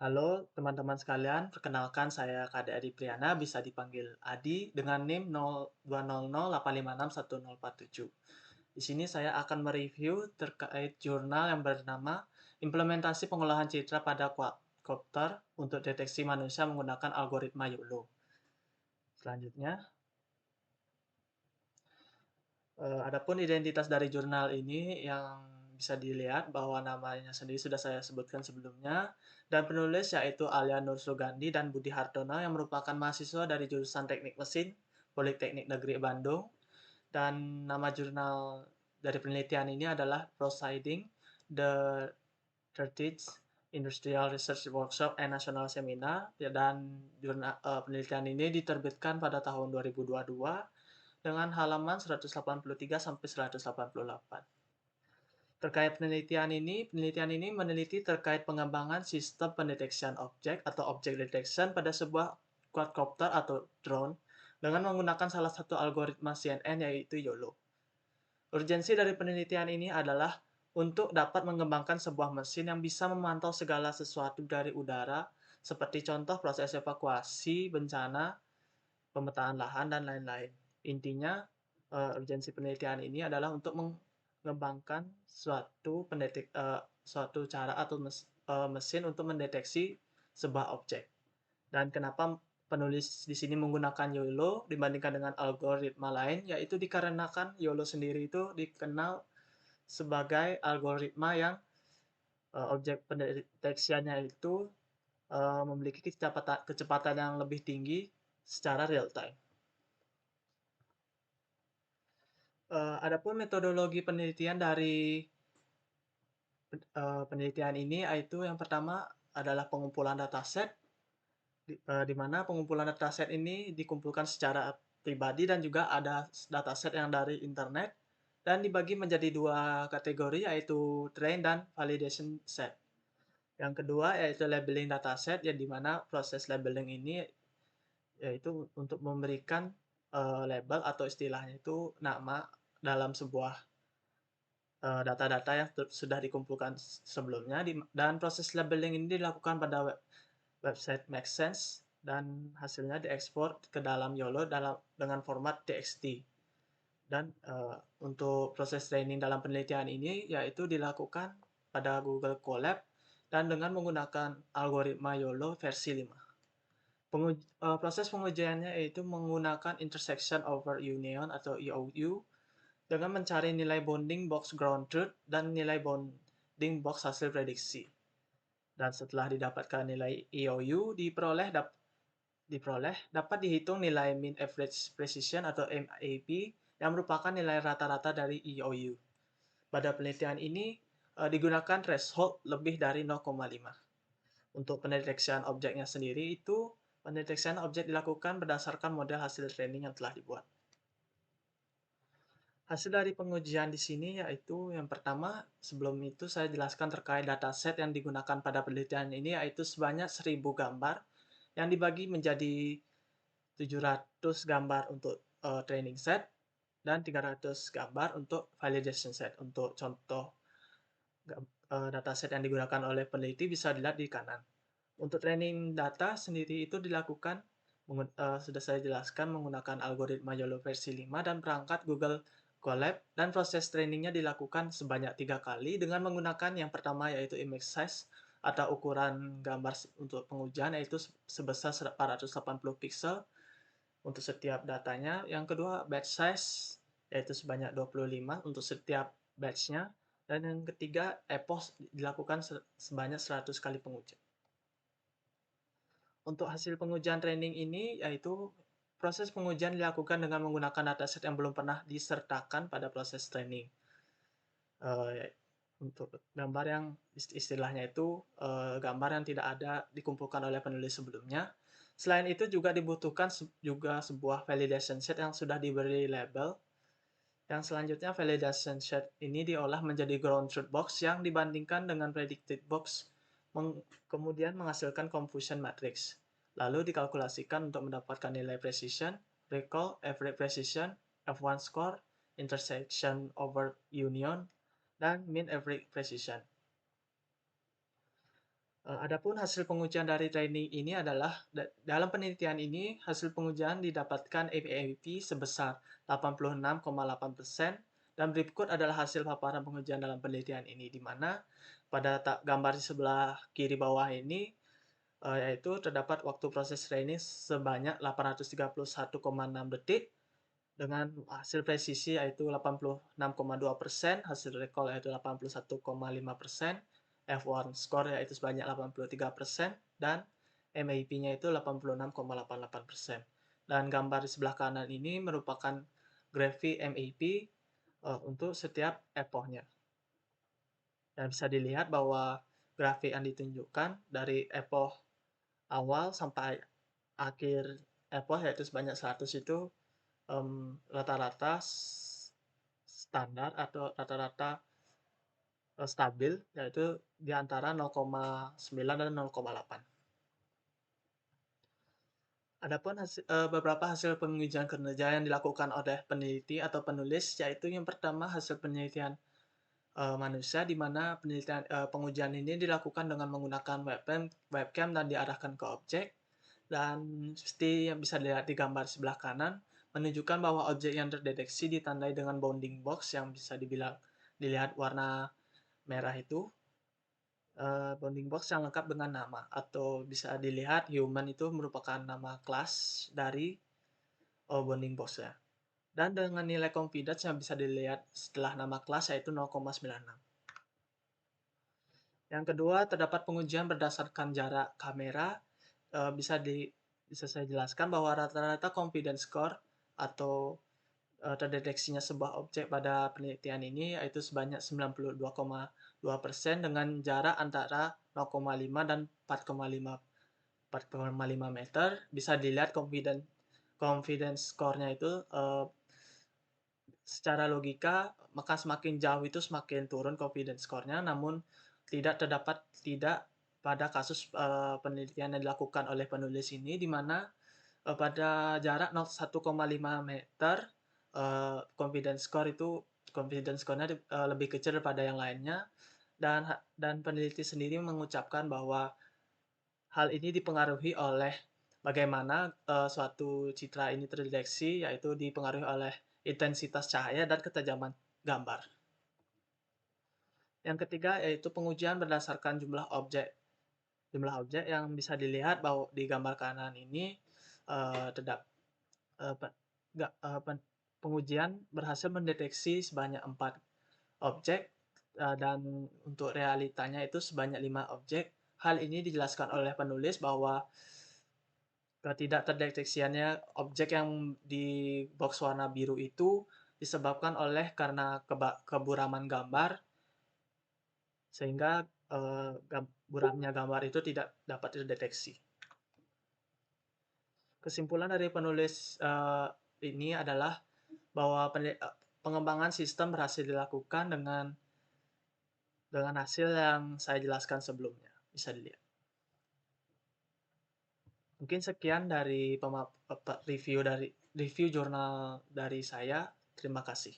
Halo teman-teman sekalian, perkenalkan saya Kade Adi Priana, bisa dipanggil Adi dengan NIM 0200856147. Di sini saya akan mereview terkait jurnal yang bernama Implementasi Pengolahan Citra pada Quadcopter untuk Deteksi Manusia Menggunakan Algoritma YOLO. Selanjutnya, adapun identitas dari jurnal ini yang bisa dilihat bahwa namanya sendiri sudah saya sebutkan sebelumnya, dan penulis yaitu Alia Nur Sugandi dan Budi Hartono yang merupakan mahasiswa dari jurusan Teknik Mesin, Politeknik Negeri Bandung, dan nama jurnal dari penelitian ini adalah Proceeding the 30th Industrial Research Workshop and National Seminar, dan penelitian ini diterbitkan pada tahun 2022 dengan halaman 183 sampai 188. Terkait penelitian ini meneliti terkait pengembangan sistem pendeteksian objek atau object detection pada sebuah quadcopter atau drone dengan menggunakan salah satu algoritma CNN yaitu YOLO. Urgensi dari penelitian ini adalah untuk dapat mengembangkan sebuah mesin yang bisa memantau segala sesuatu dari udara, seperti contoh proses evakuasi, bencana, pemetaan lahan, dan lain-lain. Intinya, urgensi penelitian ini adalah untuk mengembangkan suatu cara atau mesin untuk mendeteksi sebuah objek. Dan kenapa penulis di sini menggunakan YOLO dibandingkan dengan algoritma lain, yaitu dikarenakan YOLO sendiri itu dikenal sebagai algoritma yang objek pendeteksiannya itu memiliki kecepatan yang lebih tinggi secara real time. Adapun metodologi penelitian dari penelitian ini yaitu yang pertama adalah pengumpulan dataset, di mana pengumpulan dataset ini dikumpulkan secara pribadi dan juga ada dataset yang dari internet dan dibagi menjadi dua kategori yaitu train dan validation set. Yang kedua yaitu labeling dataset, yang di mana proses labeling ini yaitu untuk memberikan label atau istilahnya itu nama dalam sebuah data-data yang sudah dikumpulkan sebelumnya, dan proses labeling ini dilakukan pada website Make Sense dan hasilnya diekspor ke dalam YOLO dengan format TXT. Dan untuk proses training dalam penelitian ini yaitu dilakukan pada Google Colab dan dengan menggunakan algoritma YOLO versi 5. Proses pengujiannya yaitu menggunakan intersection over union atau EOU dengan mencari nilai bounding box ground truth dan nilai bounding box hasil prediksi. Dan setelah didapatkan nilai EOU diperoleh dapat dihitung nilai mean average precision atau MAP yang merupakan nilai rata-rata dari EOU. Pada penelitian ini digunakan threshold lebih dari 0,5. Untuk pendeteksian objeknya sendiri itu pendeteksian objek dilakukan berdasarkan model hasil training yang telah dibuat. Hasil dari pengujian di sini yaitu yang pertama, sebelum itu saya jelaskan terkait dataset yang digunakan pada penelitian ini yaitu sebanyak 1000 gambar yang dibagi menjadi 700 gambar untuk training set dan 300 gambar untuk validation set. Untuk contoh dataset yang digunakan oleh peneliti bisa dilihat di kanan. Untuk training data sendiri itu dilakukan sudah saya jelaskan menggunakan algoritma YOLO versi 5 dan perangkat Google Colab, dan proses trainingnya dilakukan sebanyak 3 kali dengan menggunakan yang pertama yaitu image size atau ukuran gambar untuk pengujian yaitu sebesar 480 pixel untuk setiap datanya. Yang kedua batch size yaitu sebanyak 25 untuk setiap batch-nya, dan yang ketiga epoch dilakukan sebanyak 100 kali pengujian. Untuk hasil pengujian training ini yaitu proses pengujian dilakukan dengan menggunakan dataset yang belum pernah disertakan pada proses training. Untuk gambar yang istilahnya itu gambar yang tidak ada dikumpulkan oleh penulis sebelumnya. Selain itu juga dibutuhkan juga sebuah validation set yang sudah diberi label. Yang selanjutnya validation set ini diolah menjadi ground truth box yang dibandingkan dengan predicted box, kemudian menghasilkan confusion matrix. Lalu dikalkulasikan untuk mendapatkan nilai precision, recall, average precision, F1 score, intersection over union, dan mean average precision. Adapun hasil pengujian dari training ini adalah dalam penelitian ini hasil pengujian didapatkan MAP sebesar 86,8% dan berikut adalah hasil paparan pengujian dalam penelitian ini, di mana pada gambar di sebelah kiri bawah ini, yaitu terdapat waktu proses training sebanyak 831,6 detik dengan hasil presisi yaitu 86,2%, hasil recall yaitu 81,5%, F1 score yaitu sebanyak 83%, dan MAP-nya itu 86,88%. Dan gambar di sebelah kanan ini merupakan grafik MAP untuk setiap epochnya. Dan bisa dilihat bahwa grafik yang ditunjukkan dari epoch awal sampai akhir epoch yaitu sebanyak 100 itu rata-rata standar atau rata-rata stabil, yaitu di antara 0,9 dan 0,8. Adapun beberapa hasil pengujian kinerja yang dilakukan oleh peneliti atau penulis, yaitu yang pertama hasil penelitian manusia, di mana pengujian ini dilakukan dengan menggunakan webcam dan diarahkan ke objek. Dan seperti yang bisa dilihat di gambar sebelah kanan, menunjukkan bahwa objek yang terdeteksi ditandai dengan bounding box yang bisa dilihat warna merah itu. Bounding box yang lengkap dengan nama, atau bisa dilihat human itu merupakan nama kelas dari bounding box ya. Dan dengan nilai confidence yang bisa dilihat setelah nama kelas yaitu 0,96. Yang kedua, terdapat pengujian berdasarkan jarak kamera. Bisa saya jelaskan bahwa rata-rata confidence score atau terdeteksinya sebuah objek pada penelitian ini yaitu sebanyak 92,2% dengan jarak antara 0,5 dan 4,5 meter. Bisa dilihat confidence score-nya itu secara logika, maka semakin jauh itu semakin turun confidence score-nya, namun tidak pada kasus penelitian yang dilakukan oleh penulis ini, di mana pada jarak 1,5 meter confidence score-nya lebih kecil daripada yang lainnya, dan peneliti sendiri mengucapkan bahwa hal ini dipengaruhi oleh bagaimana suatu citra ini terdeteksi, yaitu dipengaruhi oleh intensitas cahaya dan ketajaman gambar. Yang ketiga yaitu pengujian berdasarkan jumlah objek. Jumlah objek yang bisa dilihat bahwa di gambar kanan ini terdapat pengujian berhasil mendeteksi sebanyak 4 objek dan untuk realitanya itu sebanyak 5 objek. Hal ini dijelaskan oleh penulis bahwa ketidak terdeteksiannya objek yang di box warna biru itu disebabkan karena keburaman gambar, sehingga buramnya gambar itu tidak dapat terdeteksi. Kesimpulan dari penulis ini adalah bahwa pengembangan sistem berhasil dilakukan dengan hasil yang saya jelaskan sebelumnya. Bisa dilihat. Mungkin sekian dari review jurnal dari saya. Terima kasih.